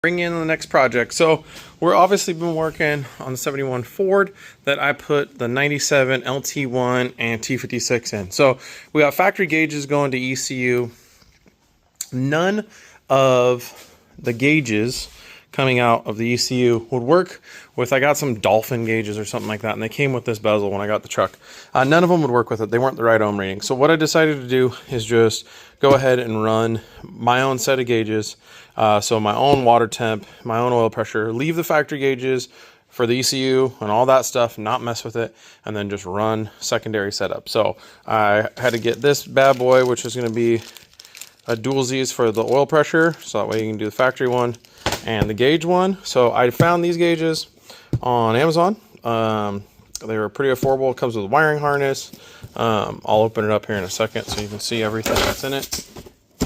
Bring in the next project. So we're obviously been working on the 71 Ford that I put the 97 LT1 and T56 in. So we got factory gauges going to ECU. None of the gauges coming out of the ECU would work with, I got some Dolphin gauges or something like that, and they came with this bezel when I got the truck. None of them would work with it. They weren't the right ohm rating. So what I decided to do is just go ahead and run my own set of gauges. So my own water temp, my own oil pressure, leave the factory gauges for the ECU and all that stuff, not mess with it, and then just run secondary setup. So I had to get this bad boy, which is going to be a dual Z's for the oil pressure, so that way you can do the factory one and the gauge one. So I found these gauges on Amazon. They were pretty affordable. It comes with a wiring harness. I'll open it up here in a second so you can see everything that's in it.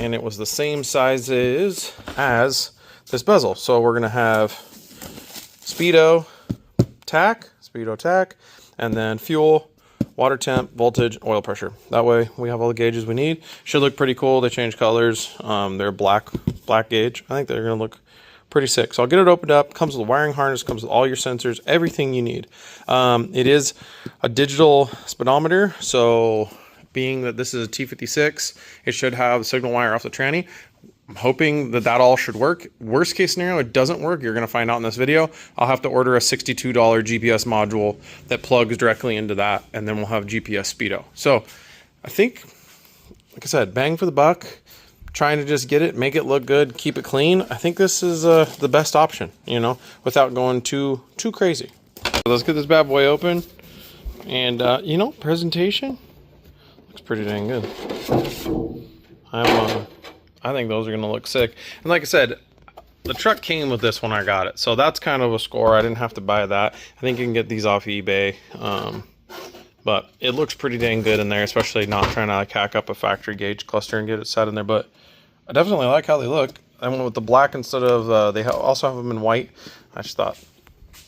And it was the same sizes as this bezel. So we're gonna have speedo tack, and then fuel, water temp, voltage, oil pressure. That way we have all the gauges we need. Should look pretty cool. They change colors. They're black gauge. I think they're gonna look pretty sick. So I'll get it opened up. Comes with a wiring harness, comes with all your sensors, everything you need. It is a digital speedometer. So being that this is a T56, it should have the signal wire off the tranny. I'm hoping that all should work. Worst case scenario, it doesn't work. You're going to find out in this video. I'll have to order a $62 GPS module that plugs directly into that, and then we'll have GPS speedo. So I think, like I said, bang for the buck. Trying to just get it, make it look good, keep it clean. I think this is the best option, you know, without going too crazy. So let's get this bad boy open. And, you know, presentation looks pretty dang good. I think those are going to look sick. And like I said, the truck came with this when I got it. So that's kind of a score. I didn't have to buy that. I think you can get these off eBay. But it looks pretty dang good in there, especially not trying to like hack up a factory gauge cluster and get it set in there. But I definitely like how they look. I went with the black instead of, they also have them in white. I just thought,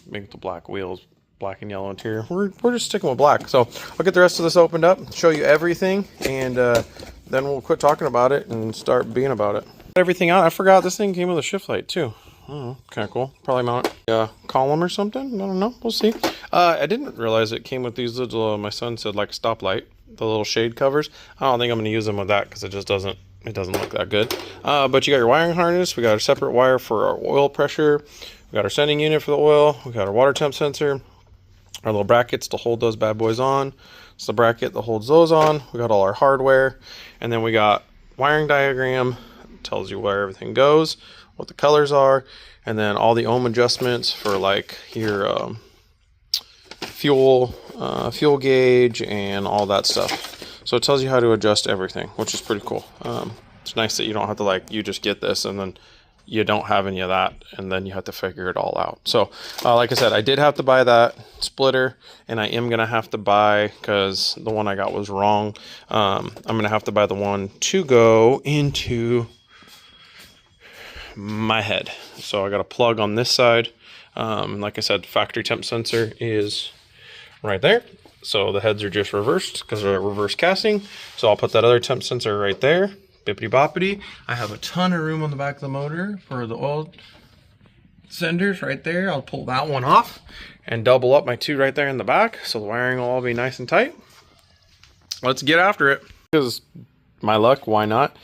make the black wheels, black and yellow interior. We're just sticking with black. So I'll get the rest of this opened up, show you everything, and then we'll quit talking about it and start being about it. Everything out. I forgot this thing came with a shift light too. Oh, kind of cool. Probably mount a column or something. I don't know. We'll see. I didn't realize it came with these little, my son said like a stoplight, the little shade covers. I don't think I'm going to use them with that because it just doesn't look that good. But you got your wiring harness. We got a separate wire for our oil pressure. We got our sending unit for the oil. We got our water temp sensor. Our little brackets to hold those bad boys on. It's the bracket that holds those on. We got all our hardware. And then we got wiring diagram. It tells you where everything goes, what the colors are, and then all the ohm adjustments for like your fuel gauge and all that stuff. So it tells you how to adjust everything, which is pretty cool. It's nice that you don't have to like, you just get this and then you don't have any of that and then you have to figure it all out. So like I said, I did have to buy that splitter, and I am gonna have to buy, because the one I got was wrong, I'm gonna have to buy the one to go into my head. So I got a plug on this side. Like I said, factory temp sensor is right there. So the heads are just reversed because they're reverse casting. So I'll put that other temp sensor right there. Bippity boppity. I have a ton of room on the back of the motor for the oil senders right there. I'll pull that one off and double up my two right there in the back. So the wiring will all be nice and tight. Let's get after it. Because my luck, why not?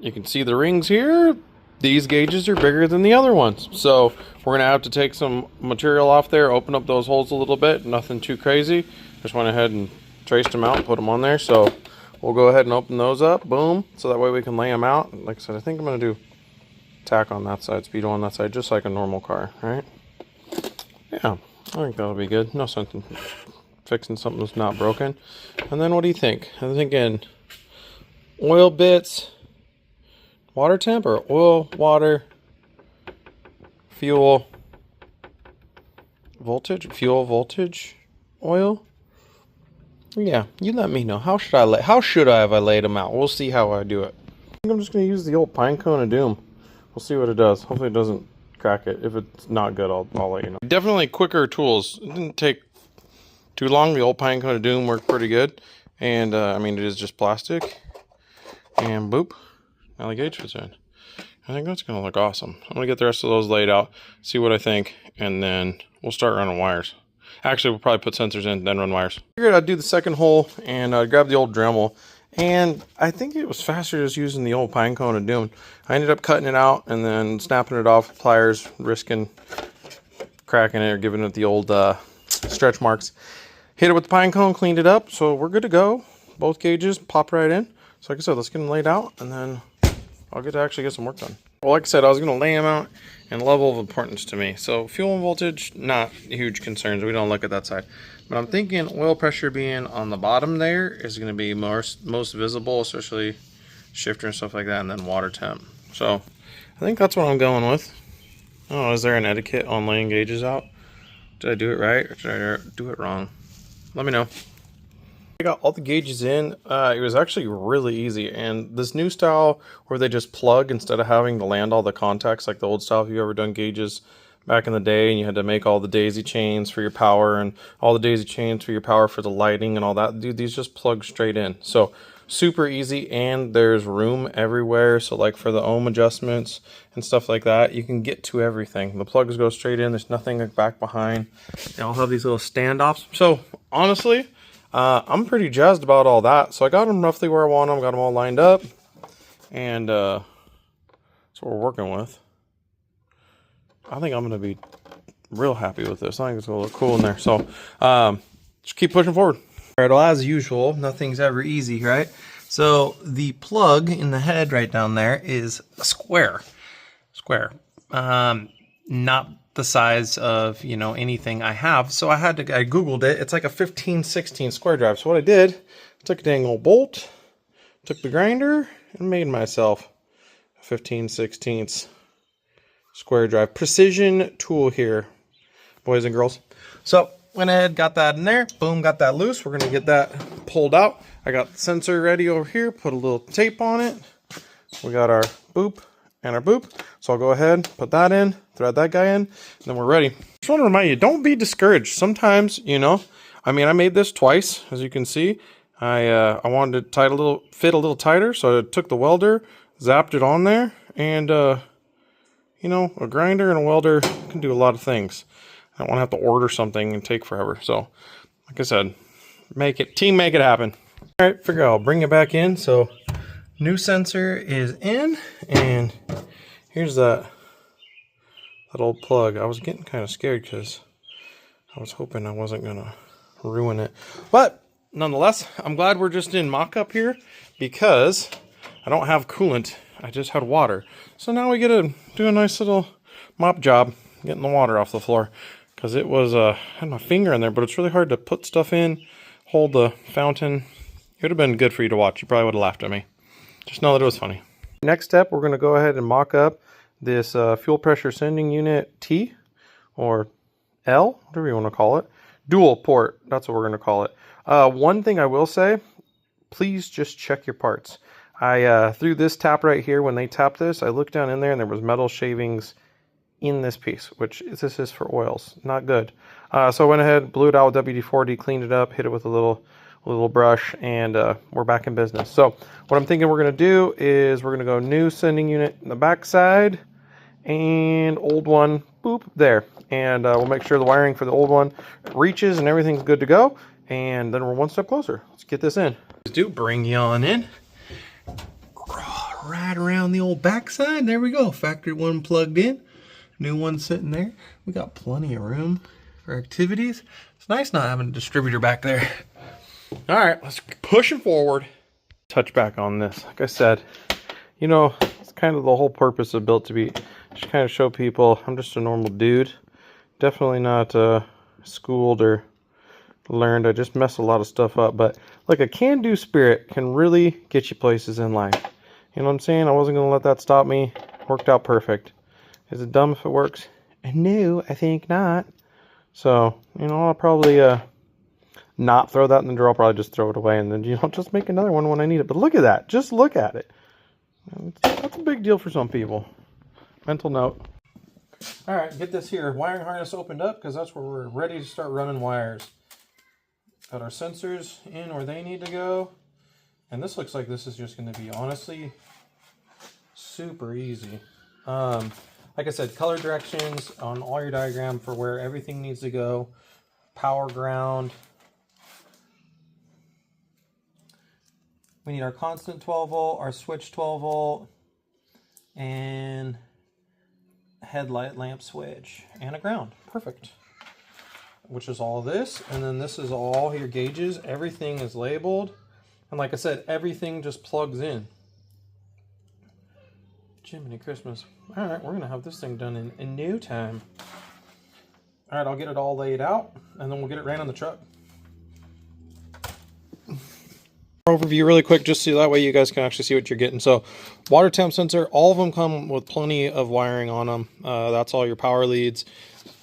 You can see the rings here. These gauges are bigger than the other ones. So we're going to have to take some material off there, open up those holes a little bit. Nothing too crazy. Just went ahead and traced them out and put them on there. So we'll go ahead and open those up. Boom. So that way we can lay them out. Like I said, I think I'm going to do tack on that side, speedo on that side, just like a normal car, right? Yeah, I think that'll be good. No sense in fixing something that's not broken. And then what do you think? I'm thinking oil bits, water temp, or oil, water, fuel, voltage, fuel, voltage, oil. Yeah, you let me know. How should I have I laid them out? We'll see how I do it. I think I'm just going to use the old pine cone of doom. We'll see what it does. Hopefully it doesn't crack it. If it's not good, I'll let you know. Definitely quicker tools. It didn't take too long. The old pine cone of doom worked pretty good. And, I mean, it is just plastic. And boop. Now the gauge fits in. I think that's going to look awesome. I'm going to get the rest of those laid out, see what I think, and then we'll start running wires. Actually, we'll probably put sensors in, then run wires. I figured I'd do the second hole and grab the old Dremel. And I think it was faster just using the old pine cone and doing. I ended up cutting it out and then snapping it off with pliers, risking cracking it or giving it the old stretch marks. Hit it with the pine cone, cleaned it up, so we're good to go. Both gauges pop right in. So like I said, let's get them laid out and then I'll get to actually get some work done. Well, like I said, I was going to lay them out and level of importance to me. So fuel and voltage, not huge concerns. We don't look at that side. But I'm thinking oil pressure being on the bottom there is going to be most visible, especially shifter and stuff like that, and then water temp. So I think that's what I'm going with. Oh, is there an etiquette on laying gauges out? Did I do it right or did I do it wrong? Let me know. I got all the gauges in. It was actually really easy, and this new style where they just plug instead of having to land all the contacts like the old style. If you've ever done gauges back in the day and you had to make all the daisy chains for your power and all the daisy chains for your power for the lighting and all that, dude, these just plug straight in. So super easy, and there's room everywhere. So like for the ohm adjustments and stuff like that, you can get to everything. The plugs go straight in. There's nothing back behind. They all have these little standoffs. So honestly, I'm pretty jazzed about all that. So I got them roughly where I want them, got them all lined up, and that's what we're working with. I think I'm going to be real happy with this. I think it's going to look cool in there. So just keep pushing forward. All right, well, as usual, nothing's ever easy, right? So the plug in the head right down there is a square. Not the size of, you know, anything I have. So I Googled it. It's like a 15/16 square drive. So what I did, I took a dang old bolt, took the grinder, and made myself a 15/16 square drive. Precision tool here, boys and girls. So went ahead, got that in there. Boom, got that loose. We're going to get that pulled out. I got the sensor ready over here. Put a little tape on it. We got our boop and our boop. So I'll go ahead, put that in, thread that guy in, and then we're ready. Just want to remind you, don't be discouraged. Sometimes, you know, I mean, I made this twice, as you can see. I wanted to fit a little tighter, so I took the welder, zapped it on there, and you know, a grinder and a welder can do a lot of things. I don't want to have to order something and take forever. So, like I said, make it happen. All right, figure I'll bring it back in. So, new sensor is in, and here's that old plug. I was getting kind of scared because I was hoping I wasn't gonna ruin it, but nonetheless, I'm glad we're just in mock-up here because I don't have coolant. I just had water. So now we get to do a nice little mop job getting the water off the floor, because it was I had my finger in there, but it's really hard to put stuff in, hold the fountain. It would have been good for you to watch. You probably would have laughed at me. Just know that it was funny. Next step, we're going to go ahead and mock up this fuel pressure sending unit T or L, whatever you want to call it. Dual port, that's what we're going to call it. One thing I will say, please just check your parts. I threw this tap right here. When they tapped this, I looked down in there and there was metal shavings in this piece, which this is for oils. Not good. So I went ahead, blew it out with WD-40, cleaned it up, hit it with a little brush, and we're back in business. So what I'm thinking we're going to do is we're going to go new sending unit in the back side and old one, boop, there. And we'll make sure the wiring for the old one reaches and everything's good to go. And then we're one step closer. Let's get this in. Do bring you on in. Right around the old backside. There we go. Factory one plugged in. New one sitting there. We got plenty of room for activities. It's nice not having a distributor back there. All right, let's push it forward. Touch back on this. Like I said, you know, it's kind of the whole purpose of Built2Beat. Just kind of show people I'm just a normal dude. Definitely not schooled or learned. I just mess a lot of stuff up. But like, a can-do spirit can really get you places in life. You know what I'm saying? I wasn't going to let that stop me. Worked out perfect. Is it dumb if it works? No, I think not. So, you know, I'll probably not throw that in the drawer. I'll probably just throw it away and then, you know, just make another one when I need it. But look at that. Just look at it. That's a big deal for some people. Mental note. All right, get this here. Wiring harness opened up because that's where we're ready to start running wires. Got our sensors in where they need to go. And this looks like this is just going to be, honestly, super easy. Like I said, color directions on all your diagram for where everything needs to go. Power ground. We need our constant 12 volt, our switch 12 volt, and headlight lamp switch, and a ground. Perfect. Which is all this, and then this is all your gauges. Everything is labeled, and like I said, everything just plugs in. Jiminy Christmas. All right, we're gonna have this thing done in no time. All right, I'll get it all laid out, and then we'll get it ran on the truck. Overview really quick, just so that way you guys can actually see what you're getting. So water temp sensor, all of them come with plenty of wiring on them. That's all your power leads.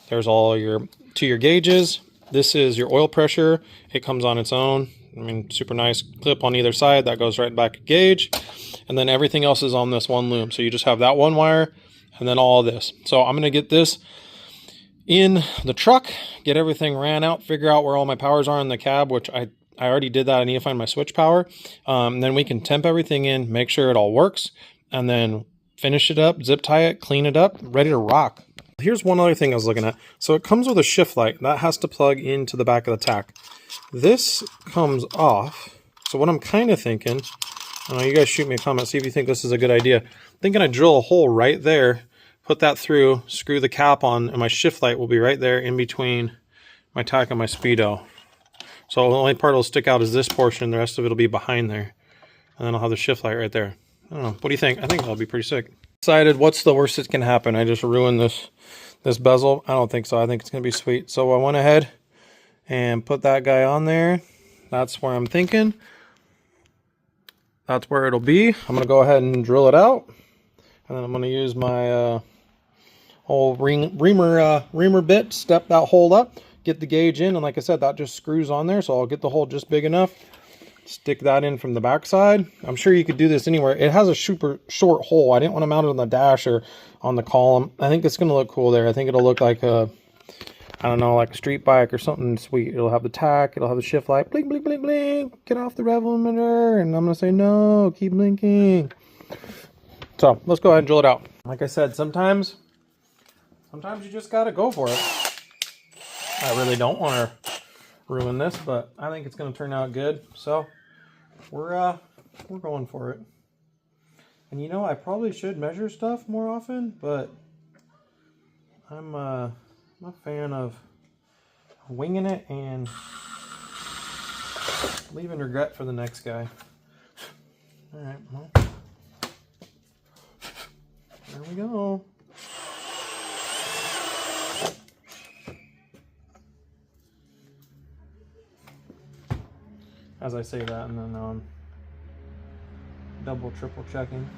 There's all your gauges. This is your oil pressure. It comes on its own. I mean, super nice clip on either side that goes right back to gauge. And then everything else is on this one loom. So you just have that one wire and then all of this. So I'm going to get this in the truck, get everything ran out, figure out where all my powers are in the cab, which I already did that. I need to find my switch power. Then we can temp everything in, make sure it all works, and then finish it up, zip tie it, clean it up, ready to rock. Here's one other thing I was looking at. So it comes with a shift light. That has to plug into the back of the tack. This comes off. So what I'm kind of thinking, I don't know, you guys shoot me a comment, see if you think this is a good idea. I'm thinking I drill a hole right there, put that through, screw the cap on, and my shift light will be right there in between my tack and my speedo. So the only part that'll stick out is this portion, the rest of it will be behind there. And then I'll have the shift light right there. I don't know, what do you think? I think that'll be pretty sick. Decided what's the worst that can happen? I just ruined this bezel. I don't think so. I think it's gonna be sweet. So I went ahead and put that guy on there. That's where I'm thinking. That's where it'll be. I'm gonna go ahead and drill it out. And then I'm gonna use my old reamer bit, step that hole up, get the gauge in, and like I said, that just screws on there, so I'll get the hole just big enough, stick that in from the back side. I'm sure you could do this anywhere. It has a super short hole. I didn't want to mount it on the dash or on the column. I think it's going to look cool there. I think it'll look like a, I don't know, like a street bike or something sweet. It'll have the tack, it'll have the shift light, blink, blink, blink, blink, get off the rev limiter, and I'm going to say, no, keep blinking. So let's go ahead and drill it out. Like I said, sometimes you just got to go for it. I really don't want to ruin this, but I think it's going to turn out good. So we're going for it. And you know, I probably should measure stuff more often, but I'm a fan of winging it and leaving regret for the next guy. All right, well, there we go. As I say that, and then double, triple checking.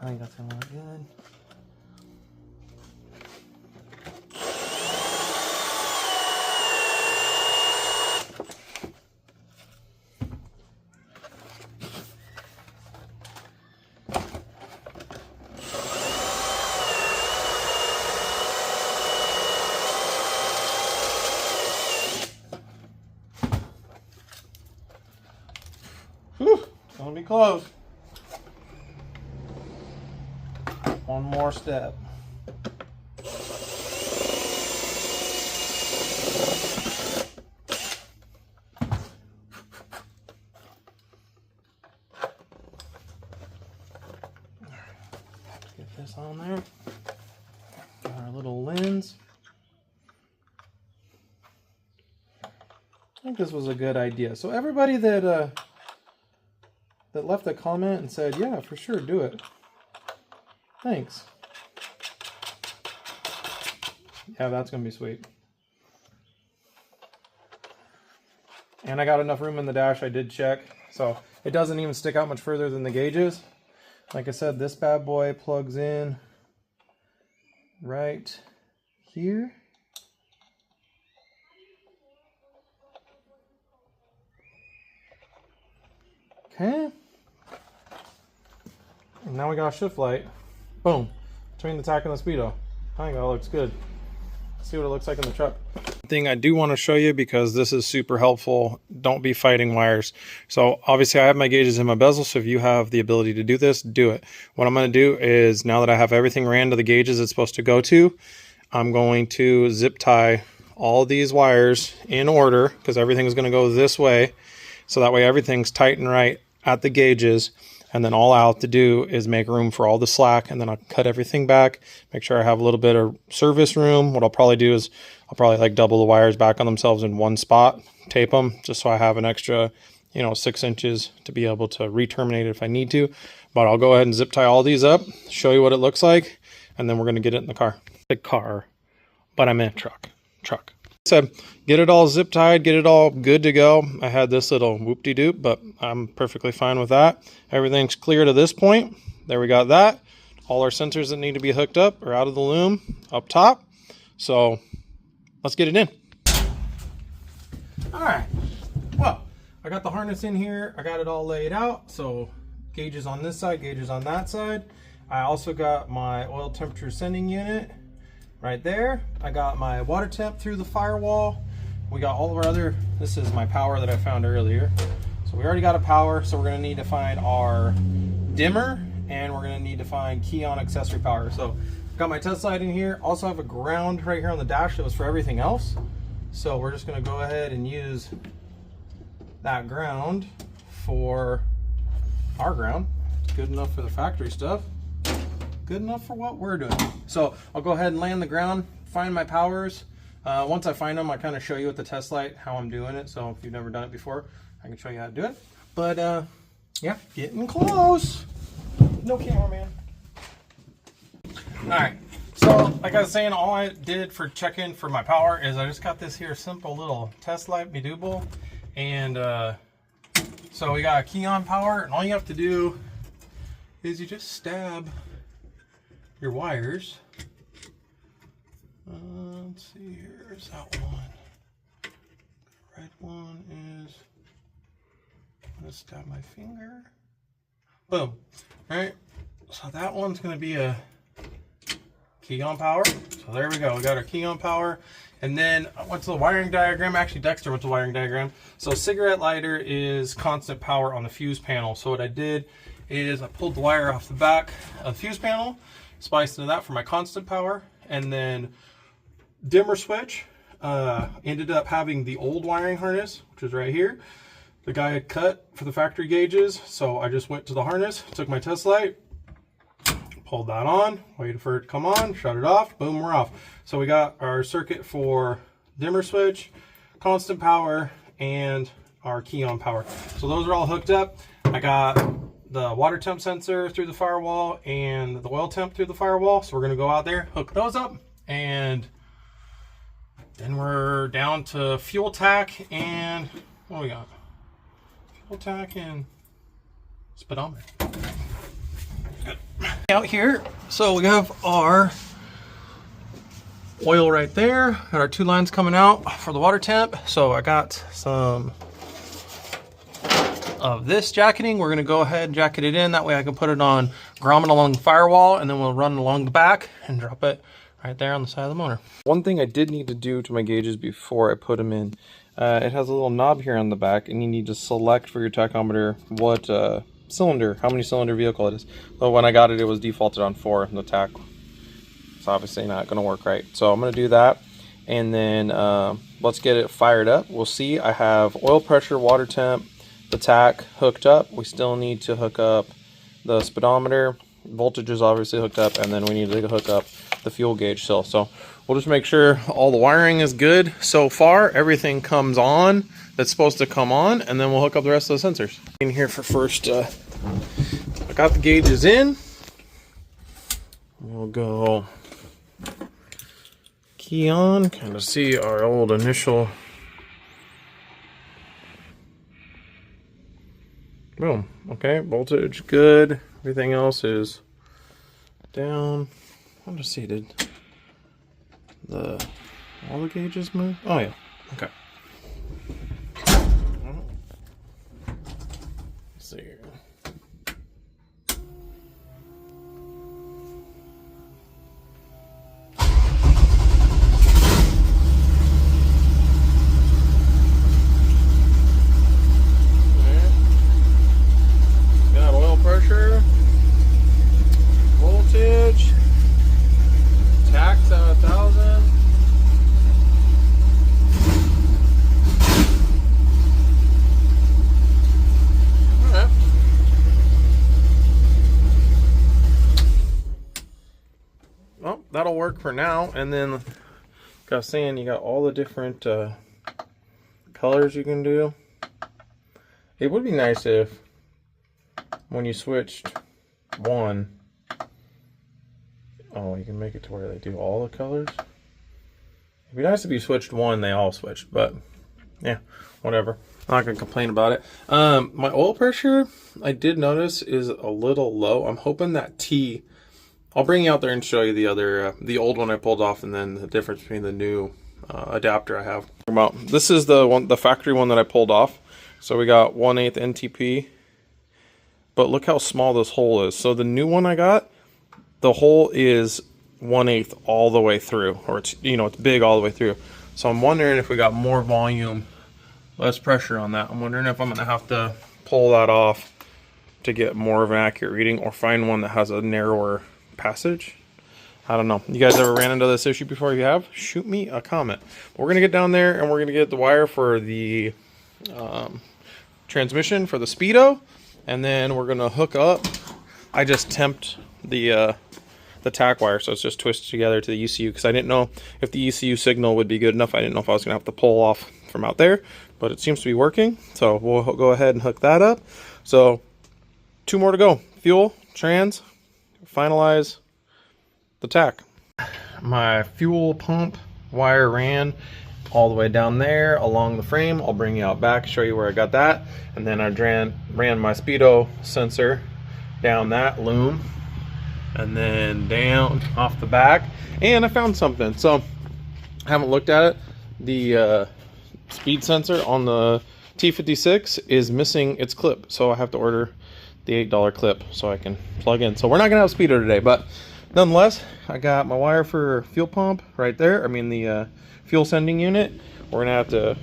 I think that's gonna look good. Whew, it's gonna be close. One more step. Get this on there. Got our little lens. I think this was a good idea. So everybody that left a comment and said, yeah, for sure, do it. Thanks. Yeah, that's gonna be sweet. And I got enough room in the dash, I did check. So it doesn't even stick out much further than the gauges. Like I said, this bad boy plugs in right here. Okay. And now we got a shift light. Boom. between the tack and the speedo. I think that looks good. Let's see what it looks like in the truck. Thing I do want to show you, because this is super helpful, don't be fighting wires. So obviously I have my gauges in my bezel, so if you have the ability to do this, do it. What I'm going to do is, now that I have everything ran to the gauges it's supposed to go to, I'm going to zip tie all these wires in order, because everything is going to go this way, so that way everything's tight and right at the gauges. And then all I'll have to do is make room for all the slack, and then I'll cut everything back, make sure I have a little bit of service room. What I'll probably do is I'll probably like double the wires back on themselves in one spot, tape them, just so I have an extra, 6 inches to be able to re-terminate it if I need to. But I'll go ahead and zip tie all these up, show you what it looks like, and then we're going to get it in the car. The car, but I meant truck. So get it all zip tied, get it all good to go. I had this little whoop-de-doop, but I'm perfectly fine with that. Everything's clear to this point. There, we got that. All our sensors that need to be hooked up are out of the loom up top. So let's get it in. All right, well, I got the harness in here. I got it all laid out. So gauges on this side, gauges on that side. I also got my oil temperature sending unit right there. I got my water temp through the firewall. We got all of our other, this is my power that I found earlier. So we already got a power, so we're gonna need to find our dimmer, and we're gonna need to find key on accessory power. So got my test light in here. Also have a ground right here on the dash that was for everything else. So we're just gonna go ahead and use that ground for our ground. It's good enough for the factory stuff. Good enough for what we're doing. So I'll go ahead and lay on the ground, find my powers. Once I find them, I kind of show you with the test light how I'm doing it. So if you've never done it before, I can show you how to do it. But yeah, getting close. No cameraman. All right. So like I was saying, all I did for check-in for my power is I just got this here simple little test light medubal. And so we got a key on power, and all you have to do is you just stab your wires. Let's see, here's that one. The red one is, I'm gonna stab my finger. Boom. All right, so that one's gonna be a key on power. So there we go, we got our key on power. And then I went to the wiring diagram. Actually, Dexter went to the wiring diagram. So cigarette lighter is constant power on the fuse panel. So what I did is I pulled the wire off the back of the fuse panel, spliced into that for my constant power, and then dimmer switch. Ended up having the old wiring harness, which is right here. The guy had cut for the factory gauges, so I just went to the harness, took my test light, pulled that on, waited for it to come on, shut it off, boom, we're off. So we got our circuit for dimmer switch, constant power, and our key on power. So those are all hooked up. I got the water temp sensor through the firewall and the oil temp through the firewall. So we're gonna go out there, hook those up, and then we're down to fuel tack and what do we got? Fuel tack and speedometer. Good. Out here, so we have our oil right there. Got our 2 lines coming out for the water temp. So I got some of this jacketing. We're gonna go ahead and jacket it in. That way I can put it on grommet along the firewall, and then we'll run along the back and drop it right there on the side of the motor. One thing I did need to do to my gauges before I put them in, it has a little knob here on the back, and you need to select for your tachometer what cylinder, how many cylinder vehicle it is. But when I got it, it was defaulted on 4, and the tach, it's obviously not gonna work right. So I'm gonna do that, and then let's get it fired up. We'll see. I have oil pressure, water temp, the tach hooked up. We still need to hook up the speedometer. Voltage is obviously hooked up, and then we need to hook up the fuel gauge still. So we'll just make sure all the wiring is good so far. Everything comes on that's supposed to come on, and then we'll hook up the rest of the sensors. In here for first, I got the gauges in. We'll go key on, kind of see our old initial. Boom. Okay, voltage good. Everything else is down. I'll just see, did all the gauges move? Oh yeah. Okay. Let's see here. for now. And then, like I was saying, you got all the different colors you can do. It would be nice if when you switched one, oh, you can make it to where they do all the colors. It'd be nice if you switched one, they all switched, but yeah, whatever. I'm not gonna complain about it. My oil pressure, I did notice, is a little low. I'm hoping that T, I'll bring you out there and show you the other, the old one I pulled off, and then the difference between the new adapter I have. This is the one, the factory one that I pulled off. So we got 1/8 NTP, but look how small this hole is. So the new one I got, the hole is 1/8 all the way through, or it's, you know, it's big all the way through. So I'm wondering if we got more volume, less pressure on that. I'm wondering if I'm gonna have to pull that off to get more of an accurate reading, or find one that has a narrower passage. I don't know. You guys ever ran into this issue before? If you have, shoot me a comment. We're gonna get down there and we're gonna get the wire for the transmission for the speedo, and then we're gonna hook up. I just temped the tack wire, so it's just twisted together to the ECU, because I didn't know if the ECU signal would be good enough. I didn't know if I was gonna have to pull off from out there, but it seems to be working, so we'll go ahead and hook that up. So 2 more to go: fuel, trans, finalize the tack. My fuel pump wire ran all the way down there along the frame. I'll bring you out back, show you where I got that, and then I ran my speedo sensor down that loom, and then down off the back, and I found something. So I haven't looked at it. The speed sensor on the T56 is missing its clip, so I have to order the $8 clip so I can plug in. So we're not gonna have speedo today, but nonetheless, I got my wire for fuel pump right there. I mean the fuel sending unit. We're gonna have to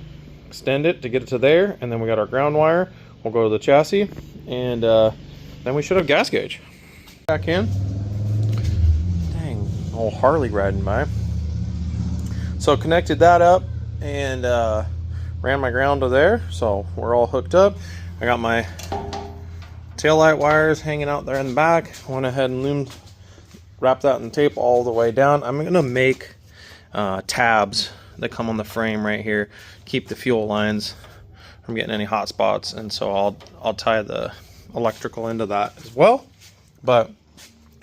extend it to get it to there, and then we got our ground wire. We'll go to the chassis, and then we should have gas gauge. Back in. Dang, old Harley riding by. So connected that up and ran my ground to there, so we're all hooked up. I got my taillight wires hanging out there in the back. Went ahead and wrapped that in tape all the way down. I'm gonna make tabs that come on the frame right here, keep the fuel lines from getting any hot spots, and so I'll tie the electrical into that as well. But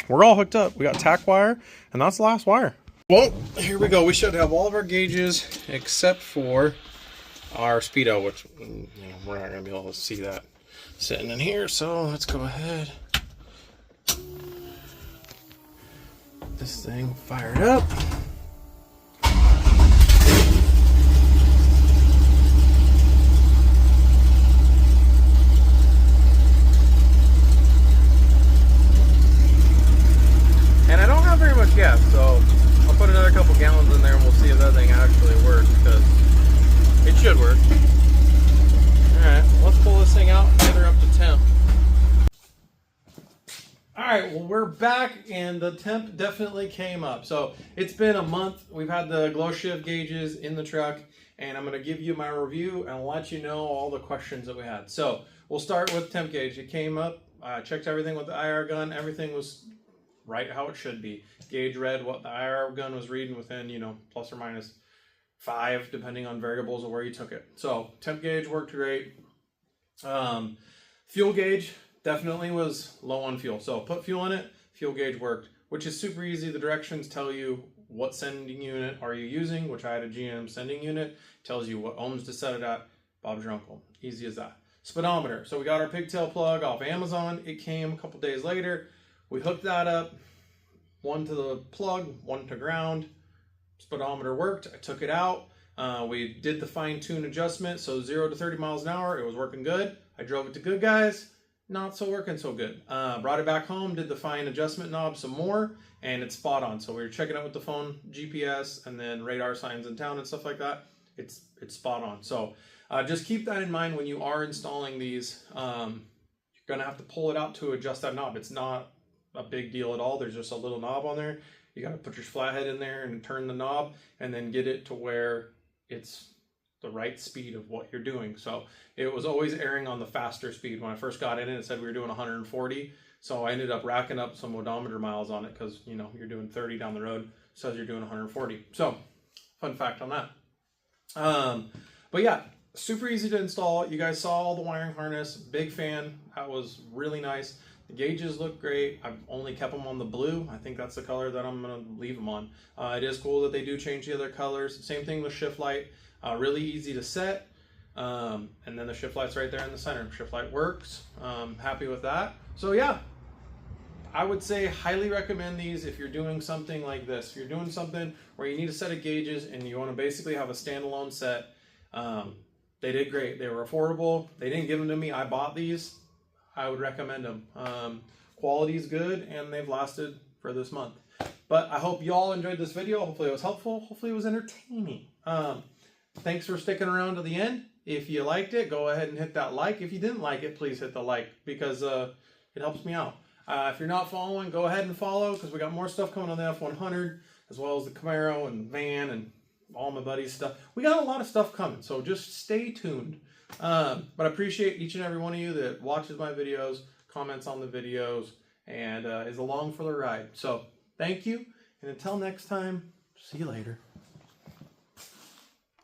we're all hooked up. We got tack wire, and that's the last wire. Well, here we go. We should have all of our gauges except for our speedo, which, you know, we're not gonna be able to see that sitting in here. So let's go ahead. This thing fired up. And I don't have very much gas, so I'll put another couple gallons in there and we'll see if that thing actually works, because it should work. Alright, let's pull this thing out and get her up to temp. Alright, well, we're back, and the temp definitely came up. So it's been a month. We've had the GlowShift gauges in the truck, and I'm going to give you my review and let you know all the questions that we had. So we'll start with temp gauge. It came up. I checked everything with the IR gun. Everything was right how it should be. Gauge read what the IR gun was reading within, you know, plus or minus 5, depending on variables of where you took it. So temp gauge worked great. Fuel gauge definitely was low on fuel. So put fuel in it, fuel gauge worked, which is super easy. The directions tell you what sending unit are you using, which I had a GM sending unit. Tells you what ohms to set it at. Bob's your uncle. Easy as that. Speedometer. So we got our pigtail plug off Amazon. It came a couple days later. We hooked that up, one to the plug, one to ground. Speedometer worked. I took it out. We did the fine-tune adjustment, so 0 to 30 miles an hour. It was working good. I drove it to Good Guys. Not so working so good. Brought it back home, did the fine adjustment knob some more, and it's spot on. So we were checking it with the phone, GPS, and then radar signs in town and stuff like that. It's spot on. So just keep that in mind when you are installing these. You're gonna have to pull it out to adjust that knob. It's not a big deal at all. There's just a little knob on there. You got to put your flathead in there and turn the knob, and then get it to where it's the right speed of what you're doing. So it was always erring on the faster speed. When I first got in it said we were doing 140. So I ended up racking up some odometer miles on it, because, you know, you're doing 30 down the road. says you're doing 140. So, fun fact on that. But yeah, super easy to install. You guys saw all the wiring harness. Big fan. That was really nice. The gauges look great. I've only kept them on the blue. I think that's the color that I'm going to leave them on. It is cool that they do change the other colors. Same thing with shift light. Really easy to set. And then the shift light's right there in the center. Shift light works. Happy with that. So yeah, I would say highly recommend these if you're doing something like this. If you're doing something where you need a set of gauges and you want to basically have a standalone set, they did great. They were affordable. They didn't give them to me. I bought these. I would recommend them. Quality is good and they've lasted for this month. But I hope y'all enjoyed this video. Hopefully it was helpful. Hopefully it was entertaining. Thanks for sticking around to the end. If you liked it, go ahead and hit that like. If you didn't like it, please hit the like because it helps me out. If you're not following, go ahead and follow because we got more stuff coming on the F100 as well as the Camaro and van and all my buddies' stuff. We got a lot of stuff coming, so just stay tuned. But I appreciate each and every one of you that watches my videos, comments on the videos, and is along for the ride. So thank you, and until next time, see you later.